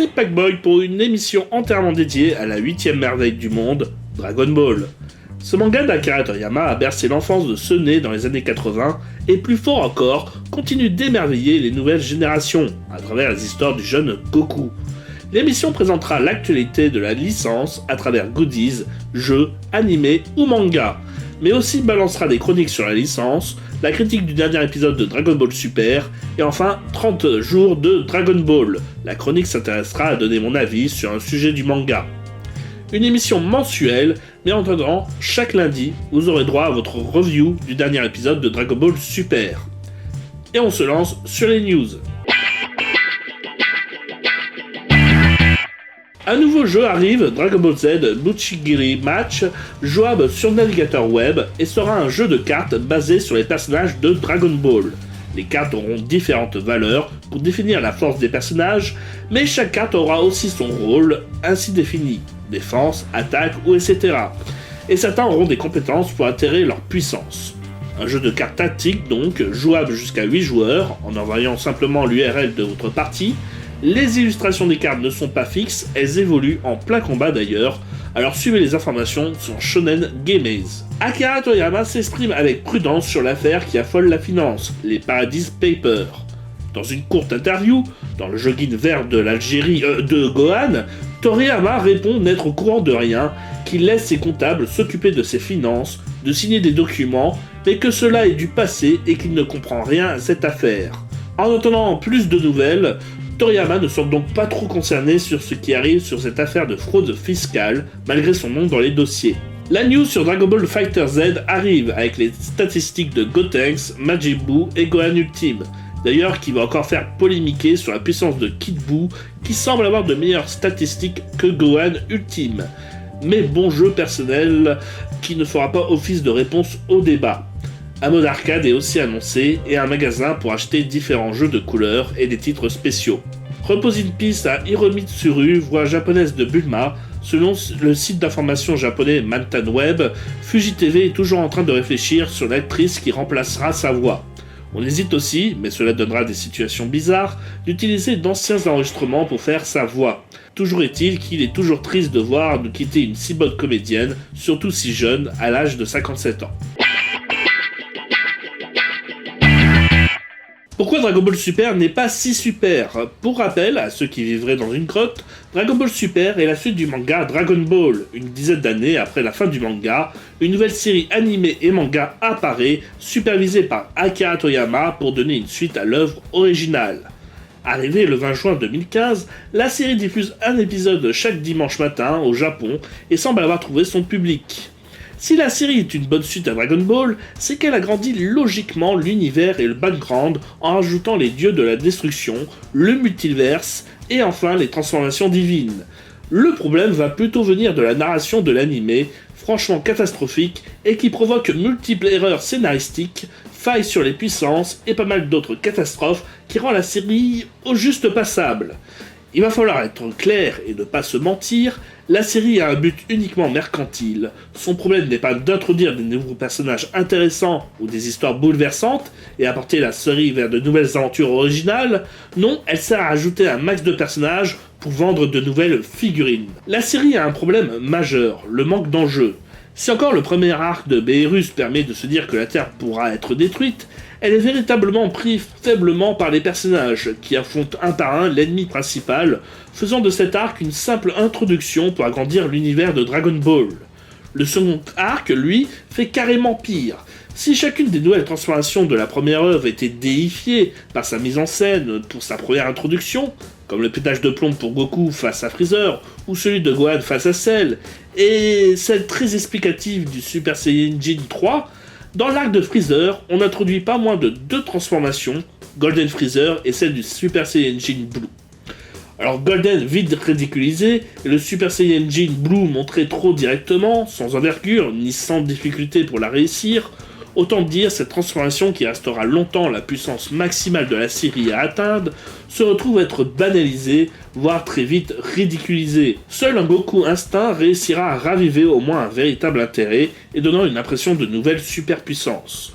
c'est Packboy pour une émission entièrement dédiée à la 8ème merveille du monde, Dragon Ball. Ce manga d'Akira Toriyama a bercé l'enfance de ceux nés dans les années 80 et plus fort encore, continue d'émerveiller les nouvelles générations à travers les histoires du jeune Goku. L'émission présentera l'actualité de la licence à travers goodies, jeux, animés ou mangas, mais aussi balancera des chroniques sur la licence, la critique du dernier épisode de Dragon Ball Super, et enfin 30 jours de Dragon Ball. La chronique s'intéressera à donner mon avis sur un sujet du manga. Une émission mensuelle, mais en attendant, chaque lundi, vous aurez droit à votre review du dernier épisode de Dragon Ball Super. Et on se lance sur les news. Un nouveau jeu arrive, Dragon Ball Z Buchigiri Match, jouable sur navigateur web et sera un jeu de cartes basé sur les personnages de Dragon Ball. Les cartes auront différentes valeurs pour définir la force des personnages, mais chaque carte aura aussi son rôle ainsi défini, défense, attaque ou etc. Et certains auront des compétences pour atterrir leur puissance. Un jeu de cartes tactique donc, jouable jusqu'à 8 joueurs, en envoyant simplement l'URL de votre partie. Les illustrations des cartes ne sont pas fixes, elles évoluent en plein combat d'ailleurs, alors suivez les informations sur Shonen Games. Akira Toriyama s'exprime avec prudence sur l'affaire qui affole la finance, les Paradise Papers. Dans une courte interview, dans le jogging vert de l'Algérie de Gohan, Toriyama répond n'être au courant de rien, qu'il laisse ses comptables s'occuper de ses finances, de signer des documents, mais que cela est du passé et qu'il ne comprend rien à cette affaire. En attendant plus de nouvelles, Toriyama ne semble donc pas trop concerné sur ce qui arrive sur cette affaire de fraude fiscale, malgré son nom dans les dossiers. La news sur Dragon Ball Fighter Z arrive avec les statistiques de Gotenks, Majin Buu et Gohan Ultime. D'ailleurs, qui va encore faire polémiquer sur la puissance de Kid Buu, qui semble avoir de meilleures statistiques que Gohan Ultime. Mais bon jeu personnel qui ne fera pas office de réponse au débat. Un mode arcade est aussi annoncé et un magasin pour acheter différents jeux de couleurs et des titres spéciaux. Repose in peace à Hiromitsuru, voix japonaise de Bulma. Selon le site d'information japonais Mantan Web, Fuji TV est toujours en train de réfléchir sur l'actrice qui remplacera sa voix. On hésite aussi, mais cela donnera des situations bizarres, d'utiliser d'anciens enregistrements pour faire sa voix. Toujours est-il qu'il est toujours triste de voir nous quitter une si bonne comédienne, surtout si jeune, à l'âge de 57 ans. Pourquoi Dragon Ball Super n'est pas si super? Pour rappel, à ceux qui vivraient dans une grotte, Dragon Ball Super est la suite du manga Dragon Ball. Une dizaine d'années après la fin du manga, une nouvelle série animée et manga apparaît, supervisée par Akira Toriyama pour donner une suite à l'œuvre originale. Arrivée le 20 juin 2015, la série diffuse un épisode chaque dimanche matin au Japon et semble avoir trouvé son public. Si la série est une bonne suite à Dragon Ball, c'est qu'elle agrandit logiquement l'univers et le background en rajoutant les dieux de la destruction, le multiverse et enfin les transformations divines. Le problème va plutôt venir de la narration de l'animé, franchement catastrophique et qui provoque multiples erreurs scénaristiques, failles sur les puissances et pas mal d'autres catastrophes qui rend la série au juste passable. Il va falloir être clair et ne pas se mentir, la série a un but uniquement mercantile. Son problème n'est pas d'introduire des nouveaux personnages intéressants ou des histoires bouleversantes et apporter la série vers de nouvelles aventures originales. Non, elle sert à ajouter un max de personnages pour vendre de nouvelles figurines. La série a un problème majeur, le manque d'enjeu. Si encore le premier arc de Beerus permet de se dire que la Terre pourra être détruite, elle est véritablement prise faiblement par les personnages, qui affrontent un par un l'ennemi principal, faisant de cet arc une simple introduction pour agrandir l'univers de Dragon Ball. Le second arc, lui, fait carrément pire. Si chacune des nouvelles transformations de la première œuvre était déifiée par sa mise en scène pour sa première introduction, comme le pétage de plomb pour Goku face à Freezer, ou celui de Gohan face à Cell, et celle très explicative du Super Saiyajin 3, dans l'arc de Freezer, on n'introduit pas moins de 2 transformations, Golden Freezer et celle du Super Saiyajin Blue. Alors Golden vite ridiculisé, et le Super Saiyajin Blue montré trop directement, sans envergure, ni sans difficulté pour la réussir, autant dire cette transformation qui restera longtemps la puissance maximale de la série à atteindre, se retrouve à être banalisée, voire très vite ridiculisée. Seul un Goku Instinct réussira à raviver au moins un véritable intérêt et donnant une impression de nouvelle superpuissance.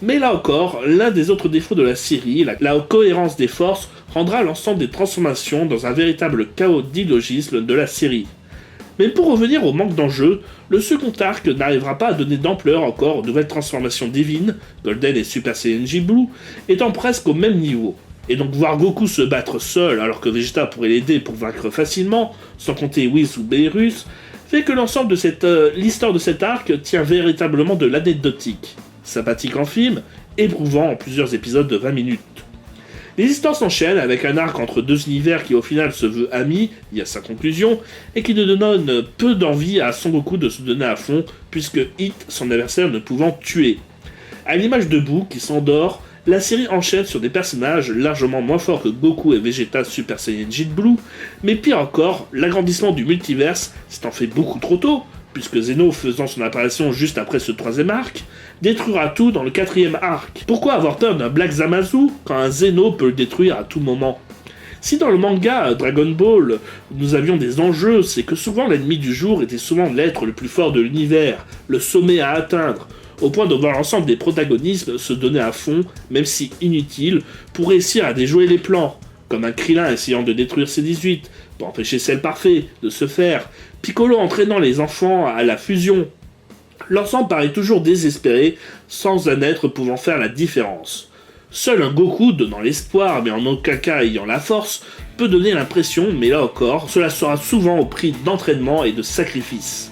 Mais là encore, l'un des autres défauts de la série, la cohérence des forces, rendra l'ensemble des transformations dans un véritable chaos d'illogisme de la série. Mais pour revenir au manque d'enjeu, le second arc n'arrivera pas à donner d'ampleur encore aux nouvelles transformations divines, Golden et Super Saiyan J Blue, étant presque au même niveau. Et donc voir Goku se battre seul alors que Vegeta pourrait l'aider pour vaincre facilement, sans compter Whis ou Beerus, fait que l'ensemble de l'histoire de cet arc tient véritablement de l'anecdotique. Sympathique en film, éprouvant en plusieurs épisodes de 20 minutes. Les histoires s'enchaînent avec un arc entre deux univers qui au final se veut ami, il y a sa conclusion, et qui ne donne peu d'envie à Son Goku de se donner à fond, puisque Hit, son adversaire, ne pouvant tuer. À l'image de Boo qui s'endort, la série enchaîne sur des personnages largement moins forts que Goku et Vegeta Super Saiyan J Blue, mais pire encore, l'agrandissement du multiverse s'étant fait beaucoup trop tôt, puisque Zeno faisant son apparition juste après ce troisième arc, détruira tout dans le quatrième arc. Pourquoi avoir peur d'un Black Zamasu quand un Zeno peut le détruire à tout moment? Si dans le manga Dragon Ball, nous avions des enjeux, c'est que souvent l'ennemi du jour était souvent l'être le plus fort de l'univers, le sommet à atteindre, au point de voir l'ensemble des protagonistes se donner à fond, même si inutile, pour réussir à déjouer les plans, comme un Krillin essayant de détruire C-18, pour empêcher Cell Parfait de se faire, Piccolo entraînant les enfants à la fusion. L'ensemble paraît toujours désespéré, sans un être pouvant faire la différence. Seul un Goku donnant l'espoir, mais en aucun cas ayant la force, peut donner l'impression, mais là encore, cela sera souvent au prix d'entraînement et de sacrifices.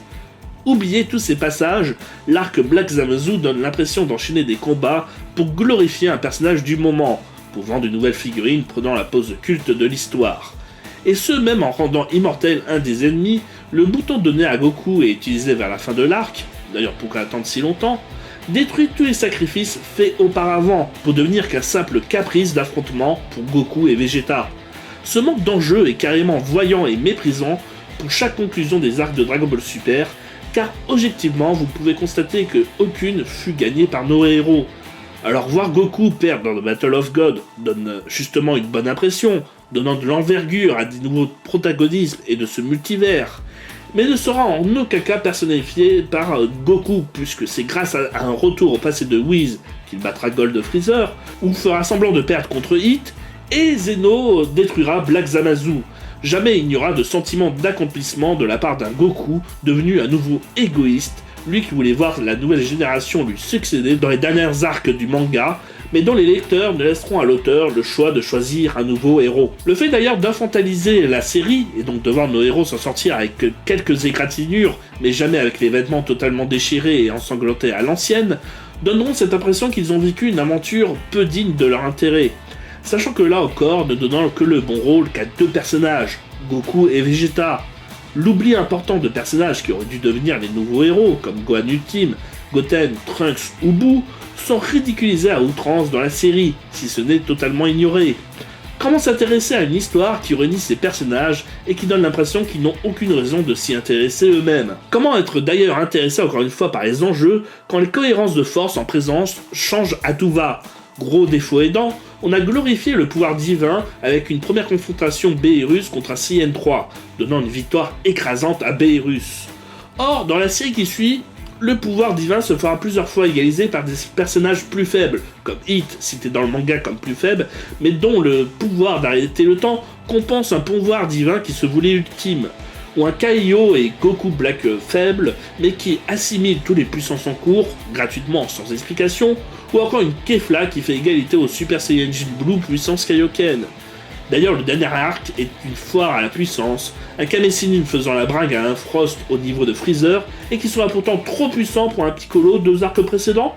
Oubliez tous ces passages, l'arc Black Zamasu donne l'impression d'enchaîner des combats pour glorifier un personnage du moment, pour vendre une nouvelle figurine prenant la pose culte de l'histoire. Et ce même en rendant immortel un des ennemis, le bouton donné à Goku et utilisé vers la fin de l'arc, d'ailleurs pourquoi attendre si longtemps, détruit tous les sacrifices faits auparavant pour devenir qu'un simple caprice d'affrontement pour Goku et Vegeta. Ce manque d'enjeu est carrément voyant et méprisant pour chaque conclusion des arcs de Dragon Ball Super, car objectivement vous pouvez constater que aucune fut gagnée par nos héros. Alors voir Goku perdre dans le Battle of God donne justement une bonne impression, donnant de l'envergure à des nouveaux protagonismes et de ce multivers, mais ne sera en aucun cas personnifié par Goku, puisque c'est grâce à un retour au passé de Whis qu'il battra Gold Freezer, ou fera semblant de perdre contre Hit, et Zeno détruira Black Zamasu. Jamais il n'y aura de sentiment d'accomplissement de la part d'un Goku devenu à nouveau égoïste, lui qui voulait voir la nouvelle génération lui succéder dans les derniers arcs du manga, mais dont les lecteurs ne laisseront à l'auteur le choix de choisir un nouveau héros. Le fait d'ailleurs d'infantiliser la série, et donc de voir nos héros s'en sortir avec quelques égratignures, mais jamais avec les vêtements totalement déchirés et ensanglantés à l'ancienne, donneront cette impression qu'ils ont vécu une aventure peu digne de leur intérêt. Sachant que là encore, ne donnant que le bon rôle qu'à deux personnages, Goku et Vegeta. L'oubli important de personnages qui auraient dû devenir les nouveaux héros, comme Gohan Ultime, Goten, Trunks ou Boo, sont ridiculisés à outrance dans la série, si ce n'est totalement ignoré. Comment s'intéresser à une histoire qui réunit ces personnages et qui donne l'impression qu'ils n'ont aucune raison de s'y intéresser eux-mêmes? Comment être d'ailleurs intéressé encore une fois par les enjeux quand les cohérences de force en présence changent à tout va? Gros défaut aidant, on a glorifié le pouvoir divin avec une première confrontation Beerus contre un Saiyan 3, donnant une victoire écrasante à Beerus. Or, dans la série qui suit, le pouvoir divin se fera plusieurs fois égaliser par des personnages plus faibles, comme Hit, cité dans le manga comme plus faible, mais dont le pouvoir d'arrêter le temps compense un pouvoir divin qui se voulait ultime, ou un Kaiô et Goku Black faible, mais qui assimile tous les puissances en cours, gratuitement sans explication, ou encore une Kefla qui fait égalité au Super Saiyan J Blue puissance Kaioken. D'ailleurs, le dernier arc est une foire à la puissance, un Kame Sennin faisant la bringue à un Frost au niveau de Freezer, et qui sera pourtant trop puissant pour un Piccolo 2 arcs précédents.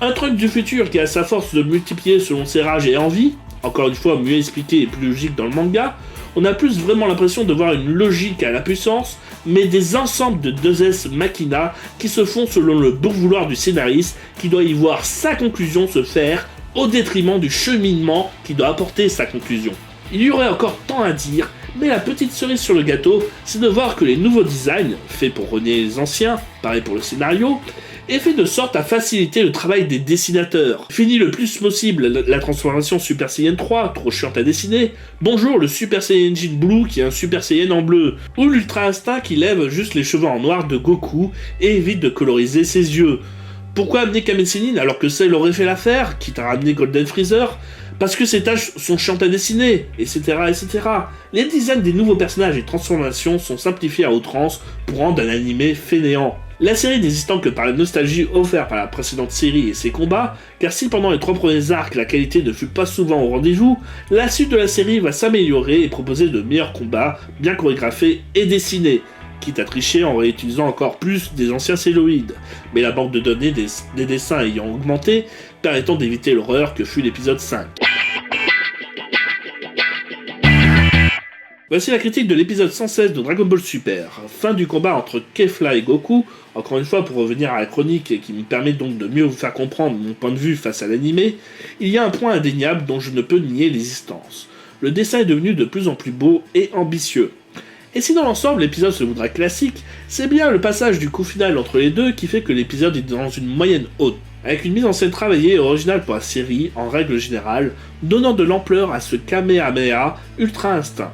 Un Trunks du futur qui a sa force de multiplier selon ses rages et envies, encore une fois mieux expliqué et plus logique dans le manga, on a plus vraiment l'impression de voir une logique à la puissance, mais des ensembles de 2S machina qui se font selon le bon vouloir du scénariste qui doit y voir sa conclusion se faire au détriment du cheminement qui doit apporter sa conclusion. Il y aurait encore tant à dire, mais la petite cerise sur le gâteau, c'est de voir que les nouveaux designs, faits pour renier les anciens, pareil pour le scénario, est fait de sorte à faciliter le travail des dessinateurs. Fini le plus possible la transformation Super Saiyan 3, trop chiante à dessiner, bonjour le Super Saiyan J Blue qui est un Super Saiyan en bleu, ou l'Ultra Instinct qui lève juste les cheveux en noir de Goku et évite de coloriser ses yeux. Pourquoi amener Kame Sennin alors que Cell aurait fait l'affaire, quitte à ramener Golden Freezer? Parce que ces tâches sont chiantes à dessiner, etc., etc. Les designs des nouveaux personnages et transformations sont simplifiés à outrance pour rendre un animé fainéant. La série n'existant que par la nostalgie offerte par la précédente série et ses combats, car si pendant les 3 premiers arcs la qualité ne fut pas souvent au rendez-vous, la suite de la série va s'améliorer et proposer de meilleurs combats, bien chorégraphiés et dessinés, quitte à tricher en réutilisant encore plus des anciens celluloïdes, mais la banque de données des dessins ayant augmenté, permettant d'éviter l'horreur que fut l'épisode 5. Voici la critique de l'épisode 116 de Dragon Ball Super, fin du combat entre Kefla et Goku, encore une fois pour revenir à la chronique et qui me permet donc de mieux vous faire comprendre mon point de vue face à l'animé, il y a un point indéniable dont je ne peux nier l'existence. Le dessin est devenu de plus en plus beau et ambitieux. Et si dans l'ensemble l'épisode se voudrait classique, c'est bien le passage du coup final entre les deux qui fait que l'épisode est dans une moyenne haute, avec une mise en scène travaillée et originale pour la série en règle générale, donnant de l'ampleur à ce Kamehameha Ultra Instinct.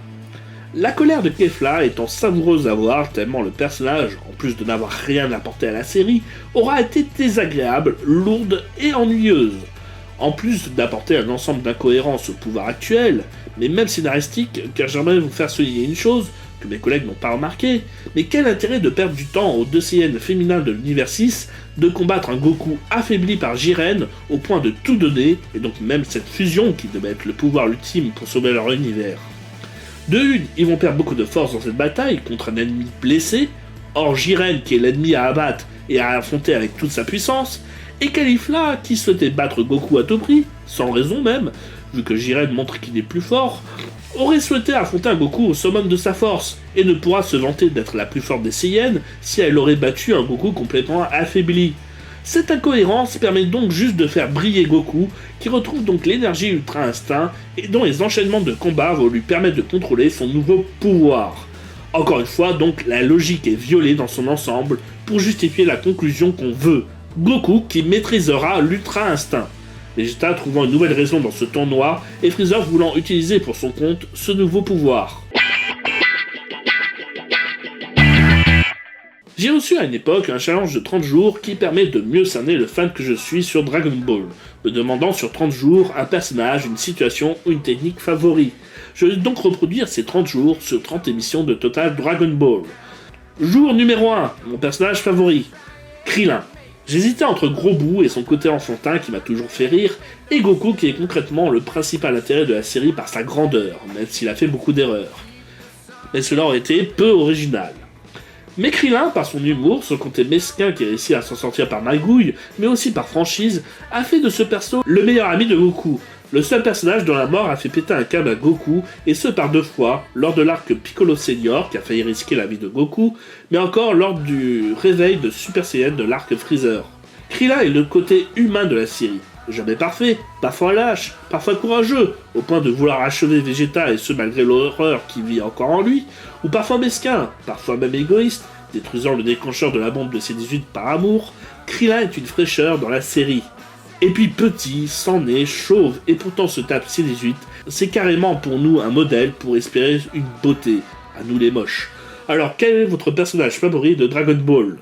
La colère de Kefla étant savoureuse à voir tellement le personnage, en plus de n'avoir rien apporté à la série, aura été désagréable, lourde et ennuyeuse. En plus d'apporter un ensemble d'incohérences au pouvoir actuel, mais même scénaristique, car j'aimerais vous faire souligner une chose, que mes collègues n'ont pas remarqué, mais quel intérêt de perdre du temps aux 2 Saiyans féminins de l'univers 6 de combattre un Goku affaibli par Jiren au point de tout donner, et donc même cette fusion qui devait être le pouvoir ultime pour sauver leur univers. De une, ils vont perdre beaucoup de force dans cette bataille contre un ennemi blessé, or Jiren qui est l'ennemi à abattre et à affronter avec toute sa puissance, et Caulifla qui souhaitait battre Goku à tout prix, sans raison même, vu que Jiren montre qu'il est plus fort, aurait souhaité affronter un Goku au summum de sa force, et ne pourra se vanter d'être la plus forte des Saiyans si elle aurait battu un Goku complètement affaibli. Cette incohérence permet donc juste de faire briller Goku, qui retrouve donc l'énergie Ultra Instinct, et dont les enchaînements de combats vont lui permettre de contrôler son nouveau pouvoir. Encore une fois, donc, la logique est violée dans son ensemble, pour justifier la conclusion qu'on veut. Goku qui maîtrisera l'Ultra Instinct. Vegeta trouvant une nouvelle raison dans ce tournoi, et Freezer voulant utiliser pour son compte ce nouveau pouvoir. J'ai reçu à une époque un challenge de 30 jours qui permet de mieux cerner le fan que je suis sur Dragon Ball, me demandant sur 30 jours un personnage, une situation ou une technique favori. Je vais donc reproduire ces 30 jours sur 30 émissions de Total Dragon Ball. Jour numéro 1, mon personnage favori, Krillin. J'hésitais entre Gros Boo et son côté enfantin qui m'a toujours fait rire, et Goku qui est concrètement le principal intérêt de la série par sa grandeur, même s'il a fait beaucoup d'erreurs. Mais cela aurait été peu original. Mais Krillin, par son humour, son côté mesquin qui réussit à s'en sortir par magouille, mais aussi par franchise, a fait de ce perso le meilleur ami de Goku, le seul personnage dont la mort a fait péter un câble à Goku, et ce par 2 fois, lors de l'arc Piccolo Senior, qui a failli risquer la vie de Goku, mais encore lors du réveil de Super Saiyan de l'arc Freezer. Krillin est le côté humain de la série. Jamais parfait, parfois lâche, parfois courageux, au point de vouloir achever Vegeta et ce malgré l'horreur qui vit encore en lui, ou parfois mesquin, parfois même égoïste, détruisant le déclencheur de la bombe de C-18 par amour, Krillin est une fraîcheur dans la série. Et puis petit, sans nez, chauve et pourtant se tape C-18, c'est carrément pour nous un modèle pour espérer une beauté, à nous les moches. Alors quel est votre personnage favori de Dragon Ball ?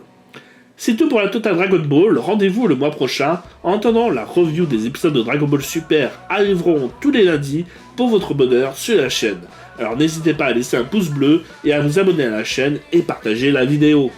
C'est tout pour la Total Dragon Ball, rendez-vous le mois prochain. En attendant, la review des épisodes de Dragon Ball Super arriveront tous les lundis pour votre bonheur sur la chaîne. Alors n'hésitez pas à laisser un pouce bleu et à vous abonner à la chaîne et partager la vidéo.